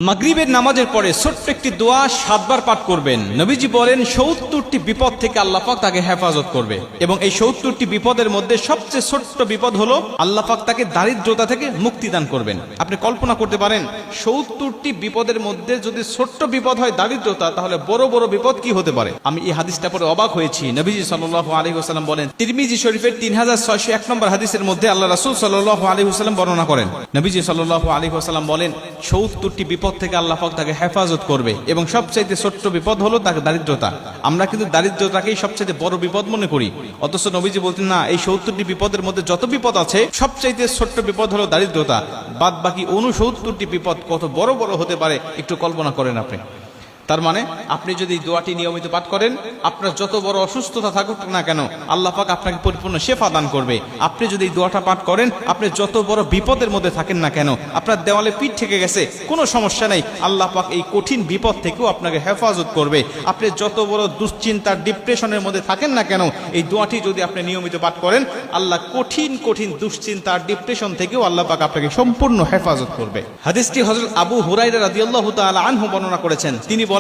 মাগরিবের নামাজের পরে ছোট্ট একটি দোয়া 7 বার পাঠ করবেন। নবীজি বলেন 70টি বিপদ থেকে আল্লাহ পাক তাকে হেফাজত করবে, এবং এই 70টি বিপদের মধ্যে সবচেয়ে ছোট্ট বিপদ হলো আল্লাহ পাক তাকে দারিদ্রতা থেকে মুক্তি দান করবেন। আপনি কল্পনা করতে পারেন 70টি বিপদের মধ্যে যদি ছোট্ট বিপদ হয় দারিদ্রতা, তাহলে বড় বড় বিপদ কি হতে পারে। আমি এই হাদিসটা পড়ে অবাক হয়েছি। নবীজি সাল্লাল্লাহু আলাইহি ওয়াসাল্লাম বলেন, তিরমিজি শরীফের 3601 নম্বর হাদিসের মধ্যে আল্লাহ রাসূল সাল্লাল্লাহু আলাইহি ওয়াসাল্লাম বর্ণনা করেন, নবীজি সাল্লাল্লাহু আলাইহি ওয়াসাল্লাম বলেন 70টি বিপদ থেকে আল্লাহ পাক তাকে হেফাজত করবে, এবং সবচাইতে ছোট্ট বিপদ হলো তাকে দারিদ্রতা। আমরা কিন্তু দারিদ্রতাকেই সবচাইতে বড় বিপদ মনে করি, অথচ নবীজি বলতেন না, এই 70টি বিপদের মধ্যে যত বিপদ আছে সবচাইতে ছোট্ট বিপদ হলো দারিদ্রতা। বাদ বাকি 69টি বিপদ কত বড় বড় হতে পারে একটু কল্পনা করেন আপনি। তার মানে আপনি যদি দোয়াটি নিয়মিত পাঠ করেন, আপনার যত বড় অসুস্থতা থাকুক না কেন আল্লাহ পাক আপনাকে পরিপূর্ণ শেফা দান করবে। আপনি যদি এই দোয়াটা পাঠ করেন, আপনি যত বড় বিপদের মধ্যে থাকেন না কেন, আপনার দেওয়ালে পিঠ থেকে গেছে কোনো সমস্যা নেই, আল্লাহ পাক এই কঠিন বিপদ থেকেও আপনাকে হেফাজত করবে। আপনি যত বড় দুশ্চিন্তার ডিপ্রেশনের মধ্যে থাকেন না কেন, এই দোয়াটি যদি আপনি নিয়মিত পাঠ করেন, আল্লাহ কঠিন কঠিন দুশ্চিন্তার ডিপ্রেশন থেকেও আল্লাহ পাক আপনাকে সম্পূর্ণ হেফাজত করবে। হাদিসটি হযরত আবু হুরায়রা রাদিয়াল্লাহু তাআলা আনহু বর্ণনা করেছেন। তিনি বলেন,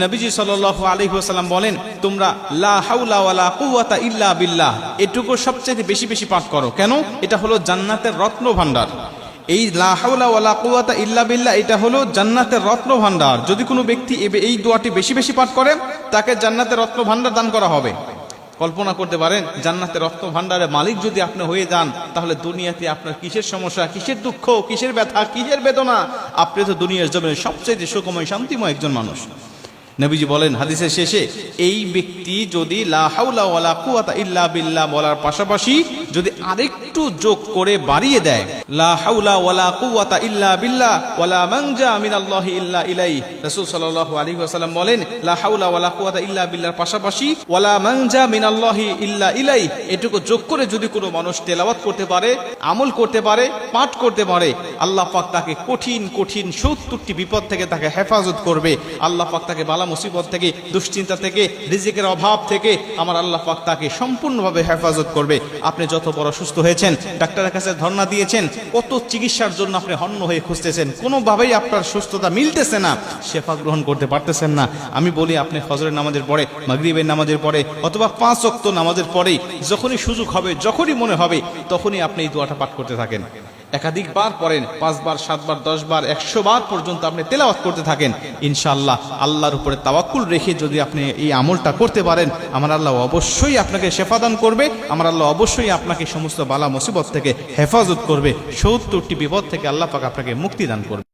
নবীজি সাল্লাল্লাহু আলাইহি ওয়াসাল্লাম বলেন, তোমরা লা হাওলা ওয়ালা কুওয়াতা ইল্লা বিল্লাহ এটুকু সবচেয়ে বেশি বেশি পাঠ করো। কেন? এটা হলো জান্নাতের রত্ন ভান্ডার। এই লা হাওলা ওয়ালা কুওয়াতা ইল্লা বিল্লাহ এটা হলো জান্নাতের রত্ন ভান্ডার। যদি কোনো ব্যক্তি এই দোয়াটি বেশি বেশি পাঠ করে, তাকে জান্নাতের রত্ন ভান্ডার দান করা হবে। কল্পনা করতে পারেন, জান্নাতের রত্ন ভান্ডারের মালিক যদি আপনি হয়ে যান, তাহলে দুনিয়াতে আপনার কিসের সমস্যা, কিসের দুঃখ, কিসের ব্যথা, কিসের বেদনা, আপনি তো দুনিয়ার জমিনে সবচেয়ে সুখময় শান্তিময় একজন মানুষ। নবীজি বলেন হাদিসের শেষে, এই ব্যক্তি যদি লা হাওলা ওয়ালা কুওয়াতা ইল্লা বিল্লাহ বলার পাশাপাশি যদি আরেকটু যোগ করে বাড়িয়ে দেয়, লা হাওলা ওয়ালা কুওয়াতা ইল্লা বিল্লাহ ওয়ালা মানজা মিনাল্লাহি ইল্লা ইলাইহি, রাসূল সাল্লাল্লাহু আলাইহি ওয়াসাল্লাম বলেন লা হাওলা ওয়ালা কুওয়াতা ইল্লা বিল্লাহর পাশাপাশি ওয়ালা মানজা মিনাল্লাহি ইল্লা ইলাইহি এটুকু যোগ করে যদি কোনো মানুষ তেলাওয়াত করতে পারে, আমল করতে পারে, পাঠ করতে পারে, আল্লাহ পাক তাকে কঠিন কঠিন 70টি বিপদ থেকে তাকে হেফাজত করবে। আল্লাহ পাক তাকে মুসিবত থেকে, দুশ্চিন্তা থেকে, রিজিকের অভাব থেকে আমার আল্লাহ পাক তাকে সম্পূর্ণভাবে হেফাজত করবে। আপনি যত বড় সুস্থ হয়েছেন, ডাক্তারের কাছে ধর্ণা দিয়েছেন, কত চিকিৎসার জন্য আপনি হন্য হয়ে খুঁজতেছেন, কোনোভাবেই আপনার সুস্থতা মিলতেছে না, শেফা গ্রহণ করতে পারতেছেন না। আমি বলি, আপনি ফজরের নামাজের পরে, মাগরিবের নামাজের পরে, অথবা 5 ওয়াক্ত নামাজের পরেই যখনই সুযোগ হবে, যখনই মনে হবে, তখনই আপনি এই দোয়াটা পাঠ করতে থাকেন। একাধিকবার পড়েন, 5 বার, 7 বার, 10 বার, 100 বার পর্যন্ত আপনি তেলাওয়াত করতে থাকেন। ইনশাআল্লাহ আল্লাহর উপরে তাওয়াক্কুল রেখে যদি আপনি এই আমলটা করতে পারেন, আমার আল্লাহ অবশ্যই আপনাকে শেফা দান করবে। আমার আল্লাহ অবশ্যই আপনাকে সমস্ত বালা মুসিবত থেকে হেফাজত করবে। 70টি বিপদ থেকে আল্লাহ পাক আপনাকে মুক্তি দান করবে।